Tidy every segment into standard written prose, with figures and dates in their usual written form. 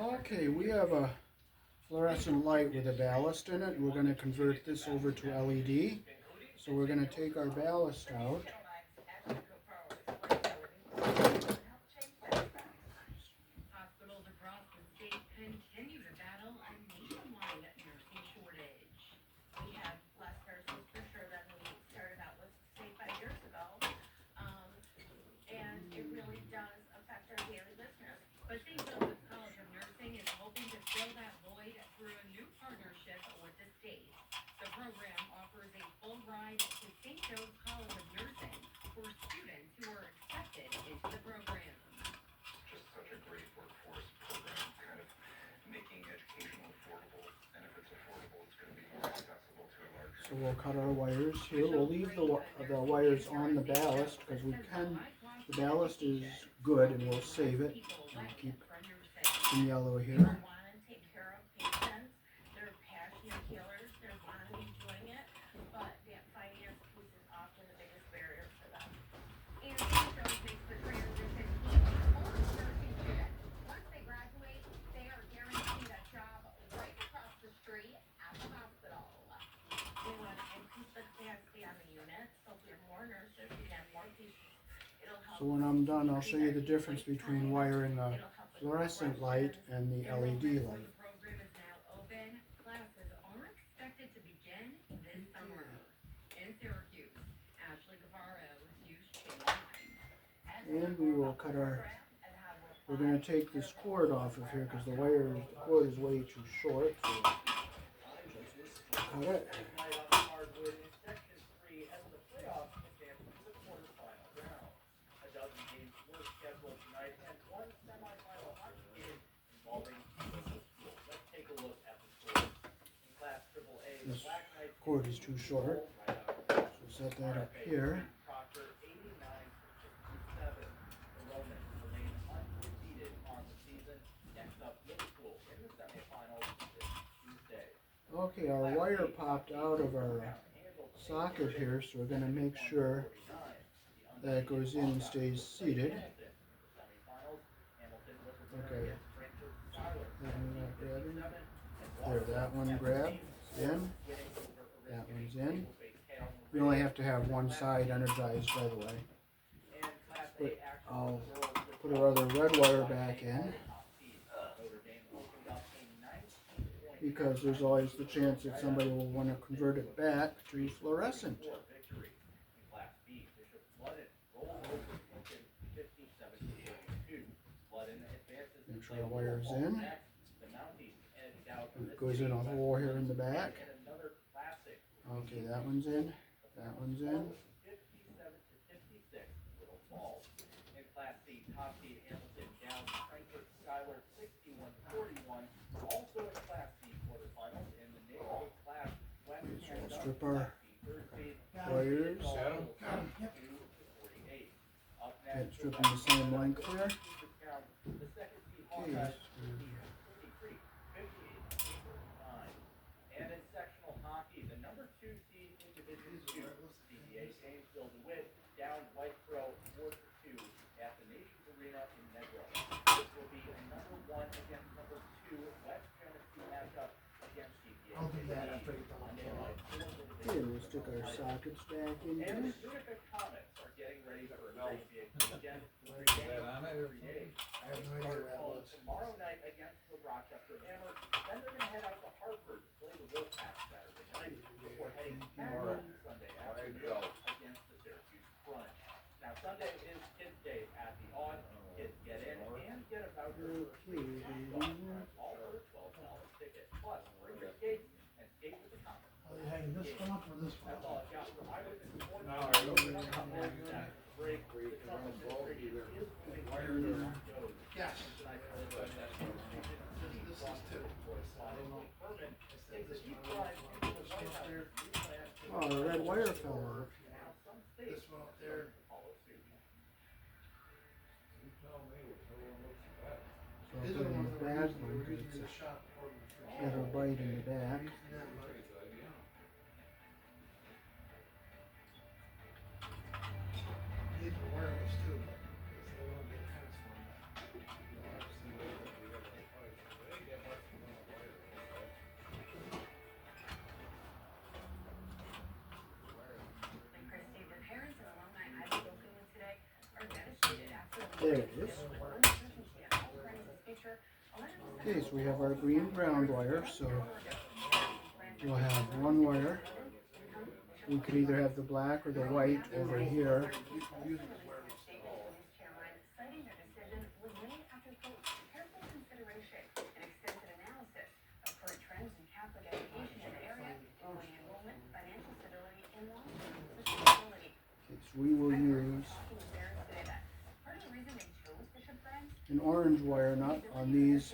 Okay, we have a fluorescent light with a ballast in it. We're going to convert this over to LED. So we're going to take our ballast out. So we'll cut our wires here. We'll leave the wires on the ballast because the ballast is good and we'll save it. I'll keep some yellow here. So when I'm done, I'll show you the difference between wiring a fluorescent light and the LED light. And we will cut we're going to take this cord off of here because the cord is way too short. So just cut it. This cord is too short, so set that up here. Okay, our wire popped out of our socket here, so we're going to make sure that it goes in and stays seated. Okay, that one grabs in, that one's in. We only have to have one side energized, by the way. But I'll put our other red wire back in, because there's always the chance that somebody will want to convert it back to fluorescent. Make sure the wire's in. It goes in a hole here in the back. Okay, that one's in. That one's in. Strip our wires. Okay, strip them the same length here. Okay. Okay, we'll stick our sockets back in here. This one up or this one? Yes. This is two. Oh, the red wire fell off. This one up there. So I'll put it in the back one because it's a better bite in the back. These are wireless too, because they won't get transformed. There it is. Okay, so we have our green ground wire, so we'll have one wire. We could either have the black or the white over here. Okay, so we will use an orange wire nut on these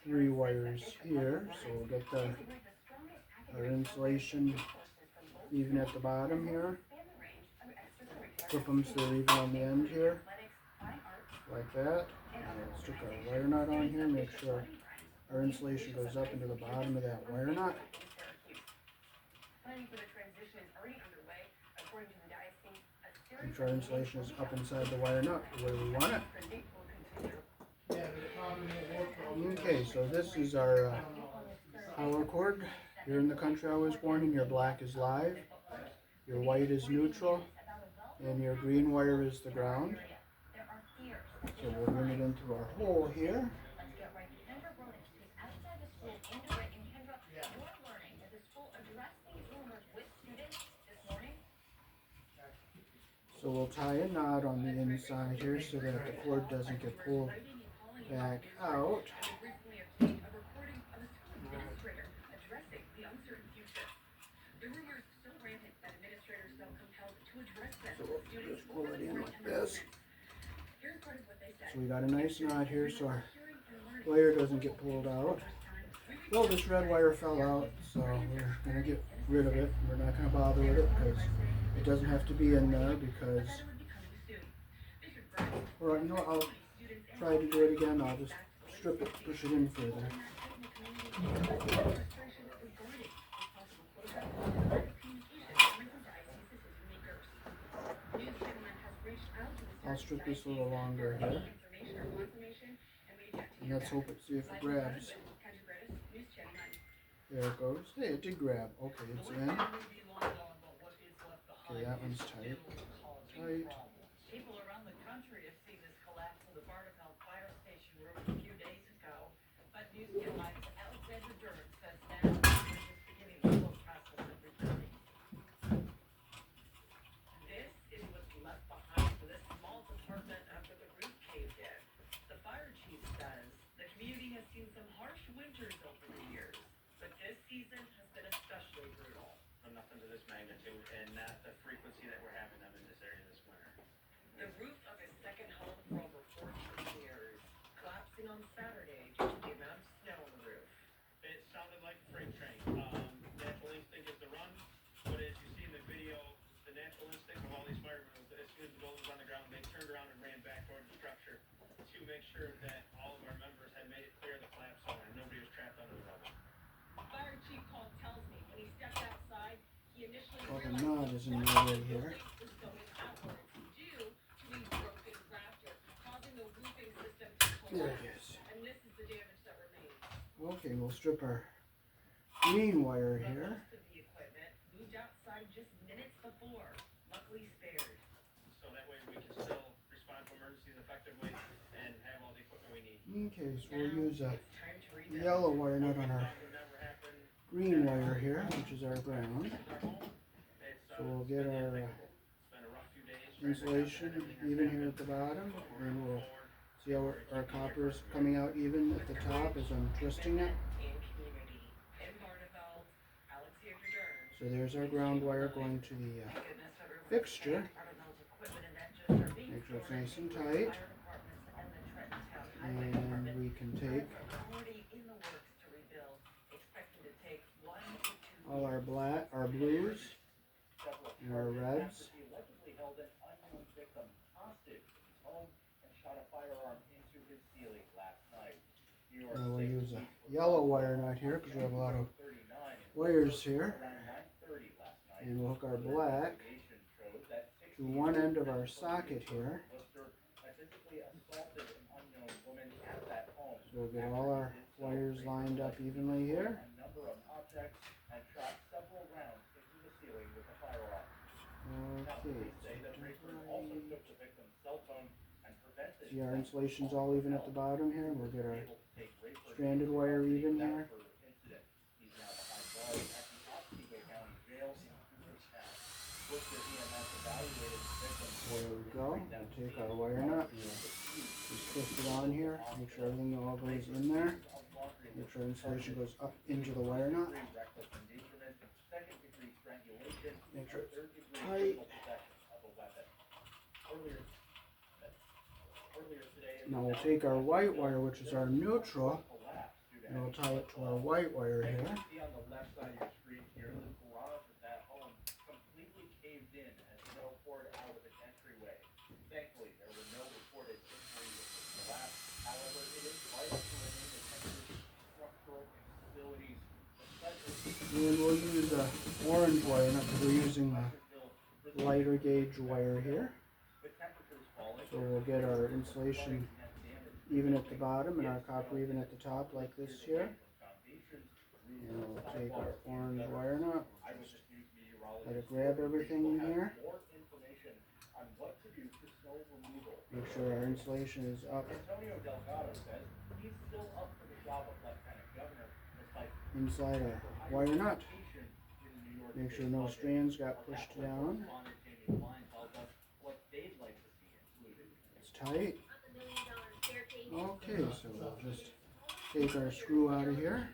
3 wires here. So we'll get our insulation even at the bottom here. Flip them so they're even on the end here, like that. And we'll stick our wire nut on here, make sure our insulation goes up into the bottom of that wire nut. Make sure our insulation is up inside the wire nut the way we want it. Okay, so this is our power cord. Here in the country I was born in, your black is live, your white is neutral, and your green wire is the ground. So we'll run it into our hole here. So we'll tie a knot on the inside here so that the cord doesn't get pulled back out. So we'll just pull it in like this. So we got a nice knot here so our wire doesn't get pulled out. Well, this red wire fell out, so we're going to get rid of it. We're not going to bother with it because it doesn't have to be in there because, or you know what, I'll try to do it again. I'll just strip it, push it in further. I'll strip this a little longer here. And let's hope see if it grabs. There it goes. Hey, it did grab. Okay, it's in. Okay, that one's tight. Tight. People around the country have seen this collapse in the Barneveld fire station room a few days ago. But News Live's Alexander Durham says now we're just beginning the full process of rebuilding. This is what's left behind for this small department after the roof caved in. The fire chief says the community has seen some harsh winters over the years, but this season has been especially brutal. Nothing to this magnitude, and not the frequency that we're having them in this area this winter. The roof of his second home for over 14 years, collapsing on Saturday due to the amount of snow on the roof. It sounded like a freight train. Natural instinct is to run, but as you see in the video, the natural instinct of all these firemen was that as soon as the building was on the ground, they turned around and ran back towards the structure to make sure that all of our members had made it clear the collapse zone and nobody was trapped under the rubble. Fire Chief Paul tells me when he stepped outside, he initially Oh, the realized knot is in the way here. was going outward due to the broken rafter, causing the roofing system to There collapse. it is. And this is the damage that remains. Okay, we'll strip our green wire here. Most of the equipment moved outside just minutes before, luckily spared. So that way we can still respond to emergencies effectively and have all the equipment we need. Okay, so we'll use a It's time to rebuild. yellow wire nut on our That never happened. green wire here, which is our ground. It's, So we'll get our been a rough few days. insulation even here at the bottom, and we'll see how our copper is coming out even at the top as I'm twisting it. And community. In Barneveld, Alexander Durham. So there's our ground wire going to the fixture. Make sure it's nice and tight. And we can take all our black, our blues, and our reds. And we'll use a yellow wire nut here because we have a lot of wires here. And we'll hook our black to one end of our socket here. So we'll get all our wires lined up evenly here. Okay. See, our insulation's all even at the bottom here. We'll get our stranded wire even here. There we go. We'll take our wire nut, just twist it on here, make sure everything all goes in there. Make sure insulation goes up into the wire nut. Make sure it's tight. Now we'll take our white wire, which is our neutral, and we'll tie it to our white wire here. And we'll use a orange wire nut because we're using a lighter gauge wire here. So we'll get our insulation even at the bottom and our copper even at the top like this here. And we'll take our orange wire nut, just let it grab everything in here. Make sure our insulation is up inside our wire nut. Make sure no strands got pushed down. It's tight. Okay, so we'll just take our screw out of here.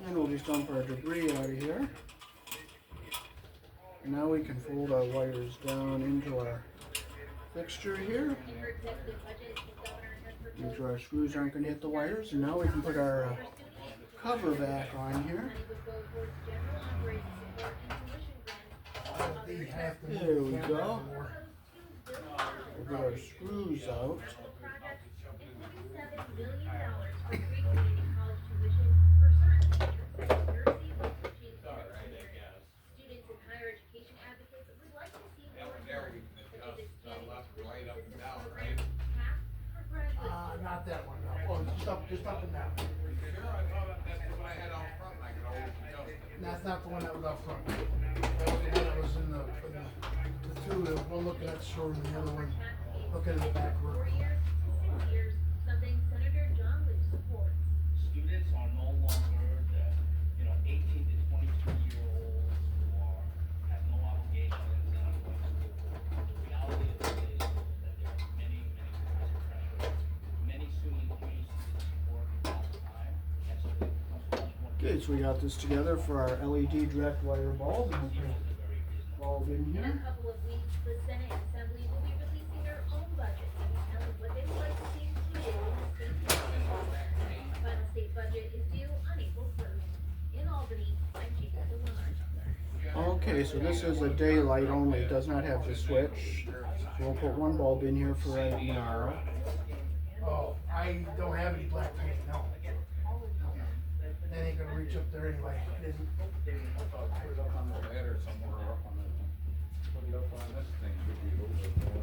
And we'll just dump our debris out of here. And now we can fold our wires down into our fixture here. Make sure our screws aren't going to hit the wires. And now we can put our cover back on here. There we go. We'll get our screws out. Not that one, no. Oh, just up and down. That's what I had out front, and I could always adjust it. That's not the one that was up front. That was the one that was in the two, the one looking at the shore and the other one looking at the back room. Students are no longer the, 18 to 22-year-olds who have no obligations and are going to school. The reality of it is that there are many pressures. Many students use work all the time, and so it becomes much more. Okay, so we got this together for our LED direct wire bulb. And we'll put a bulb in In here. a couple of weeks, the Senate Assembly will be releasing their own budget and telling what they would like to see included in the state budget. The final state budget is due on April 1st. In Albany, I'm Chica DeLeon. Okay, so this is a daylight only. It does not have the switch. So we'll put one bulb in here for right now. Oh, I don't have any black paint, no. That ain't gonna reach up there anyway. Put it up on the ladder somewhere, or up on the, put it up on this thing, would be a little bit more.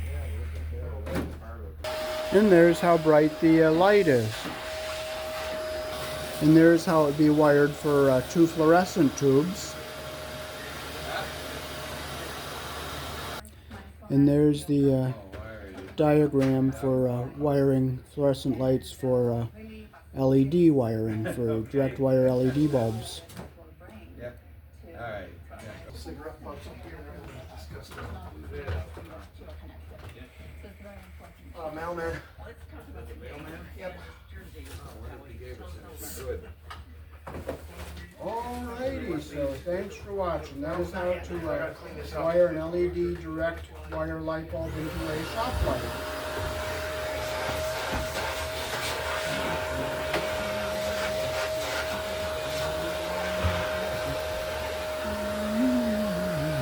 Yeah, look at that, that's part of it. And there's how bright the light is. And there's how it'd be wired for 2 fluorescent tubes. And there's the diagram for wiring fluorescent lights for LED wiring, for direct wire LED bulbs. Yep, alright. Cigarette butts up here, we're disgusting. Mailman. Yep. Good. Alrighty, so thanks for watching. That is how to wire an LED direct wire light bulb into a shop light.